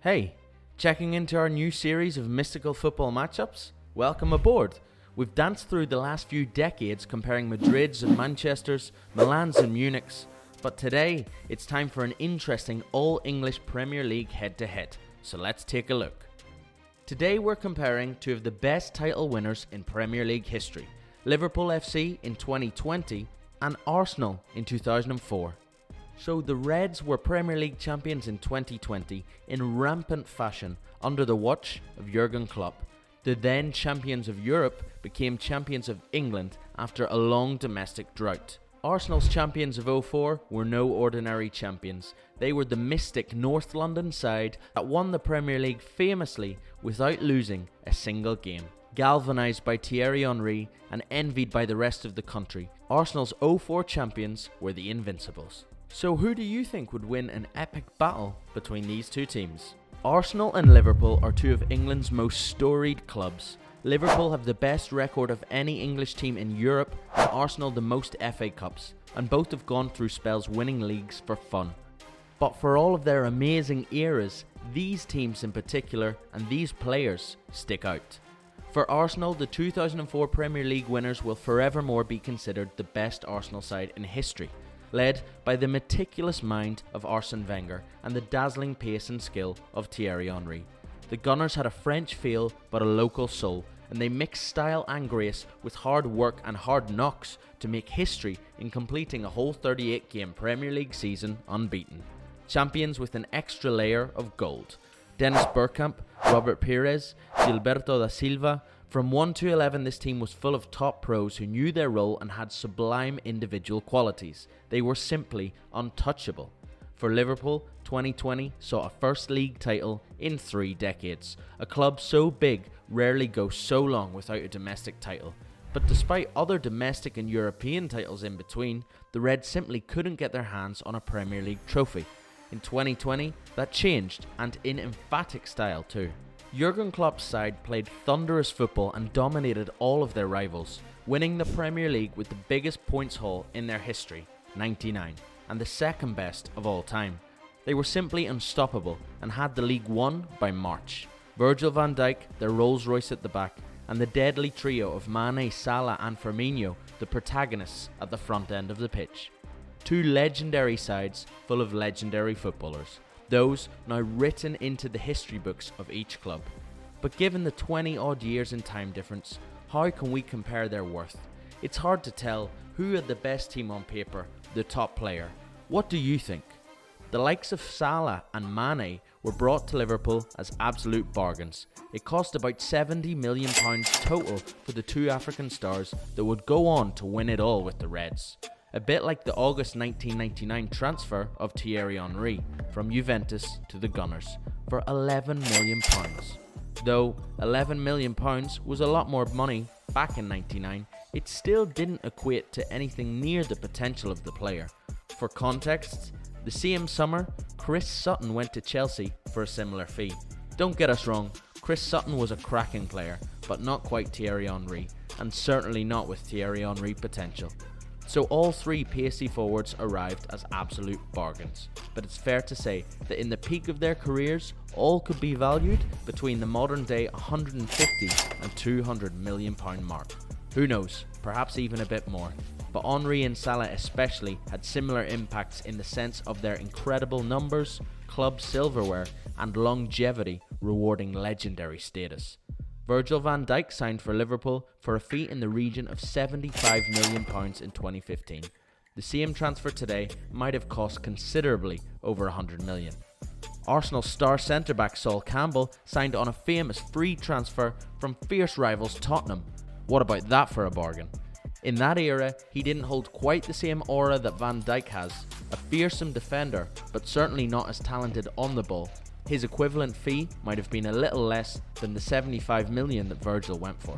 Hey, checking into our new series of mystical football matchups? Welcome aboard. We've danced through the last few decades comparing Madrids and Manchesters, Milans and Munichs, but today it's time for an interesting all-English Premier League head-to-head, so let's take a look. Today we're comparing two of the best title winners in Premier League history, Liverpool F.C. in 2020 and Arsenal in 2004. So the Reds were Premier League champions in 2020 in rampant fashion under the watch of Jurgen Klopp. The then champions of Europe became champions of England after a long domestic drought. Arsenal's champions of 2004 were no ordinary champions. They were the mystic North London side that won the Premier League famously without losing a single game. Galvanised by Thierry Henry and envied by the rest of the country, Arsenal's 2004 champions were the Invincibles. So who do you think would win an epic battle between these two teams? Arsenal and Liverpool are two of England's most storied clubs. Liverpool have the best record of any English team in Europe and Arsenal the most FA Cups, and both have gone through spells winning leagues for fun. But for all of their amazing eras, these teams in particular and these players stick out. For Arsenal, the 2004 Premier League winners will forevermore be considered the best Arsenal side in history, led by the meticulous mind of Arsene Wenger and the dazzling pace and skill of Thierry Henry. The Gunners had a French feel but a local soul, and they mixed style and grace with hard work and hard knocks to make history in completing a whole 38-game Premier League season unbeaten. Champions with an extra layer of gold. Dennis Bergkamp, Robert Pires, Gilberto da Silva. From 1 to 11, this team was full of top pros who knew their role and had sublime individual qualities. They were simply untouchable. For Liverpool, 2020 saw a first league title in 3 decades. A club so big rarely goes so long without a domestic title. But despite other domestic and European titles in between, the Reds simply couldn't get their hands on a Premier League trophy. In 2020, that changed, and in emphatic style too. Jurgen Klopp's side played thunderous football and dominated all of their rivals, winning the Premier League with the biggest points haul in their history, 99, and the second best of all time. They were simply unstoppable and had the league won by March. Virgil van Dijk, their Rolls Royce at the back, and the deadly trio of Mane, Salah and Firmino, the protagonists at the front end of the pitch. Two legendary sides full of legendary footballers. Those now written into the history books of each club. But given the 20 odd years in time difference, how can we compare their worth? It's hard to tell who had the best team on paper, the top player. What do you think? The likes of Salah and Mane were brought to Liverpool as absolute bargains. It cost about £70 million total for the two African stars that would go on to win it all with the Reds. A bit like the August 1999 transfer of Thierry Henry from Juventus to the Gunners for £11 million. Though £11 million was a lot more money back in '99, it still didn't equate to anything near the potential of the player. For context, the same summer, Chris Sutton went to Chelsea for a similar fee. Don't get us wrong, Chris Sutton was a cracking player, but not quite Thierry Henry, and certainly not with Thierry Henry potential. So all 3 pacey forwards arrived as absolute bargains, but it's fair to say that in the peak of their careers, all could be valued between the modern day 150 and £200 million mark. Who knows, perhaps even a bit more. But Henry and Salah especially had similar impacts in the sense of their incredible numbers, club silverware and longevity rewarding legendary status. Virgil van Dijk signed for Liverpool for a fee in the region of £75 million in 2015. The same transfer today might have cost considerably over £100 million. Arsenal star centre-back Sol Campbell signed on a famous free transfer from fierce rivals Tottenham. What about that for a bargain? In that era, he didn't hold quite the same aura that Van Dijk has, a fearsome defender, but certainly not as talented on the ball. His equivalent fee might have been a little less than the £75 million that Virgil went for.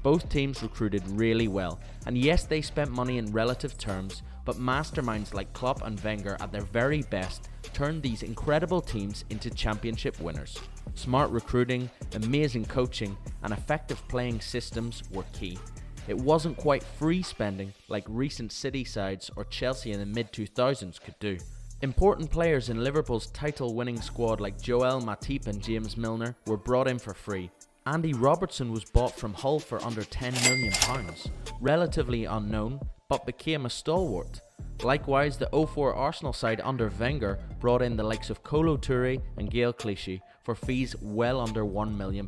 Both teams recruited really well, and yes, they spent money in relative terms, but masterminds like Klopp and Wenger at their very best turned these incredible teams into championship winners. Smart recruiting, amazing coaching, and effective playing systems were key. It wasn't quite free spending like recent City sides or Chelsea in the mid-2000s could do. Important players in Liverpool's title-winning squad like Joel Matip and James Milner were brought in for free. Andy Robertson was bought from Hull for under £10 million, relatively unknown, but became a stalwart. Likewise, the 04 Arsenal side under Wenger brought in the likes of Kolo Touré and Gaël Clichy for fees well under £1 million.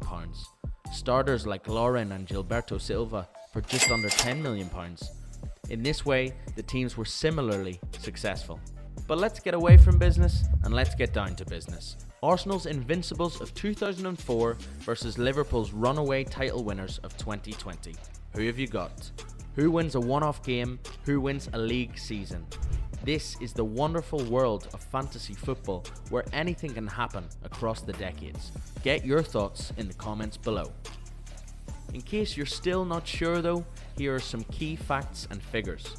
Starters like Lauren and Gilberto Silva for just under £10 million. In this way, the teams were similarly successful. But let's get away from business and let's get down to business. Arsenal's Invincibles of 2004 versus Liverpool's runaway title winners of 2020. Who have you got? Who wins a one-off game? Who wins a league season? This is the wonderful world of fantasy football where anything can happen across the decades. Get your thoughts in the comments below. In case you're still not sure though, here are some key facts and figures.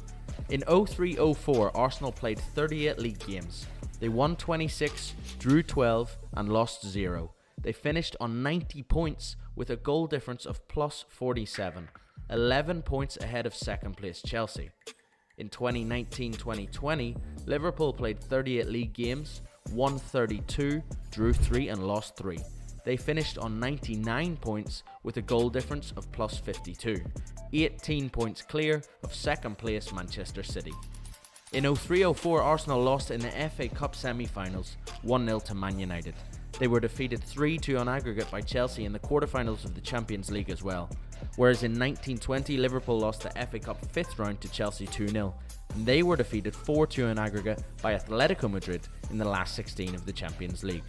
In 03-04, Arsenal played 38 league games. They won 26, drew 12 and lost 0. They finished on 90 points with a goal difference of plus 47, 11 points ahead of second place Chelsea. In 2019-2020, Liverpool played 38 league games, won 32, drew 3 and lost 3. They finished on 99 points with a goal difference of plus 52, 18 points clear of second place Manchester City. In 03-04, Arsenal lost in the FA Cup semi-finals 1-0 to Man United. They were defeated 3-2 on aggregate by Chelsea in the quarter-finals of the Champions League as well. Whereas in 1920, Liverpool lost the FA Cup 5th round to Chelsea 2-0. And they were defeated 4-2 on aggregate by Atletico Madrid in the last 16 of the Champions League.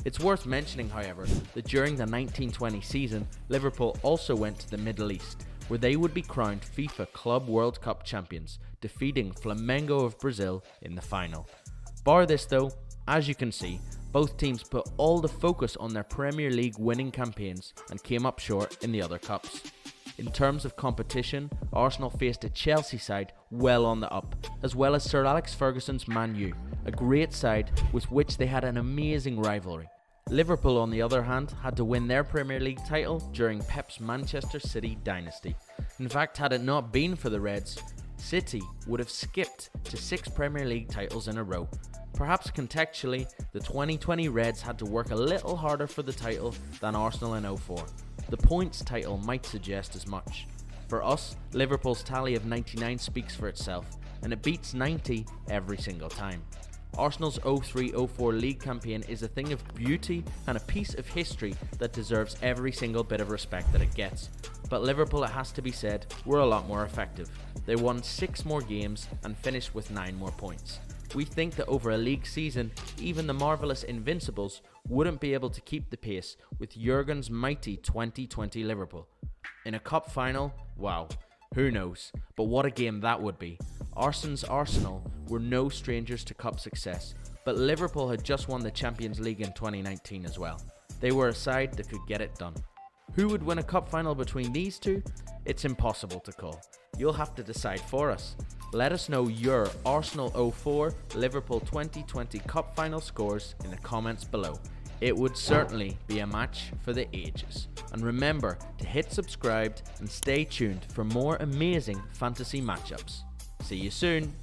It's worth mentioning, however, that during the 1920 season, Liverpool also went to the Middle East, where they would be crowned FIFA Club World Cup champions, defeating Flamengo of Brazil in the final. Bar this though, as you can see, both teams put all the focus on their Premier League winning campaigns and came up short in the other cups. In terms of competition, Arsenal faced a Chelsea side well on the up, as well as Sir Alex Ferguson's Man U, a great side with which they had an amazing rivalry. Liverpool, on the other hand, had to win their Premier League title during Pep's Manchester City dynasty. In fact, had it not been for the Reds, City would have skipped to 6 Premier League titles in a row. Perhaps contextually, the 2020 Reds had to work a little harder for the title than Arsenal in 04. The points title might suggest as much. For us, Liverpool's tally of 99 speaks for itself, and it beats 90 every single time. Arsenal's 03-04 league campaign is a thing of beauty and a piece of history that deserves every single bit of respect that it gets. But Liverpool, it has to be said, were a lot more effective. They won 6 more games and finished with 9 more points. We think that over a league season, even the marvellous Invincibles wouldn't be able to keep the pace with Jurgen's mighty 2020 Liverpool. In a cup final, wow, who knows, but what a game that would be. Arsene's Arsenal were no strangers to cup success, but Liverpool had just won the Champions League in 2019 as well. They were a side that could get it done. Who would win a cup final between these two? It's impossible to call. You'll have to decide for us. Let us know your Arsenal 04, Liverpool 2020 cup final scores in the comments below. It would certainly be a match for the ages. And remember to hit subscribe and stay tuned for more amazing fantasy matchups. See you soon.